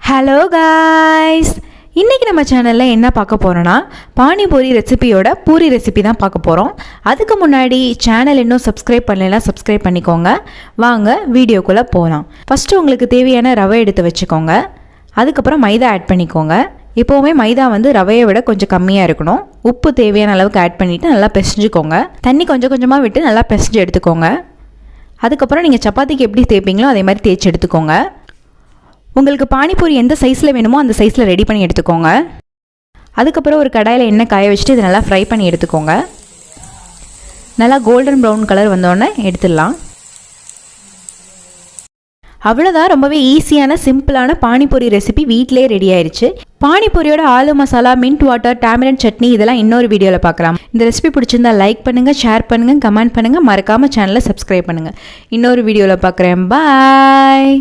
Hello guys, இன்றைக்கி நம்ம சேனலில் என்ன பார்க்க போகிறோன்னா பானிபூரி ரெசிபியோட பூரி ரெசிபி தான் பார்க்க போகிறோம். அதுக்கு முன்னாடி சேனல் இன்னும் சப்ஸ்கிரைப் பண்ணலைன்னா சப்ஸ்கிரைப் பண்ணிக்கோங்க. வாங்க வீடியோக்குள்ளே போகலாம். ஃபஸ்ட்டு உங்களுக்கு தேவையான ரவை எடுத்து வச்சுக்கோங்க. அதுக்கப்புறம் மைதா ஆட் பண்ணிக்கோங்க. எப்போவுமே மைதா ரவையை விட கொஞ்சம் கம்மியாக இருக்கணும். உப்பு தேவையான அளவுக்கு ஆட் பண்ணிவிட்டு நல்லா பிசைஞ்சுக்கோங்க. தண்ணி கொஞ்சம் கொஞ்சமாக விட்டு நல்லா பிசைஞ்சு எடுத்துக்கோங்க. அதுக்கப்புறம் நீங்கள் சப்பாத்திக்கு எப்படி தேய்ப்பீங்களோ அதே மாதிரி தேய்ச்சி எடுத்துக்கோங்க. உங்களுக்கு பானிபூரி எந்த சைஸில் வேணுமோ அந்த சைஸில் ரெடி பண்ணி எடுத்துக்கோங்க. அதுக்கப்புறம் ஒரு கடாயில் எண்ணெய் காய வச்சுட்டு இதை நல்லா ஃப்ரை பண்ணி எடுத்துக்கோங்க. நல்லா கோல்டன் ப்ரௌன் கலர் வந்தோடனே எடுத்துடலாம். அவ்வளோதான், ரொம்பவே ஈஸியான சிம்பிளான பானிபூரி ரெசிபி வீட்டிலே ரெடி ஆயிடுச்சு. பானிபூரியோட aloo masala, mint water, tamarind chutney இதெல்லாம் இன்னொரு வீடியோவில் பார்க்கலாம். இந்த ரெசிபி பிடிச்சிருந்தா லைக் பண்ணுங்கள், ஷேர் பண்ணுங்கள், கமெண்ட் பண்ணுங்கள், மறக்காமல் சேனலை சப்ஸ்கிரைப் பண்ணுங்கள். இன்னொரு வீடியோவில் பார்க்குறேன். பாய்.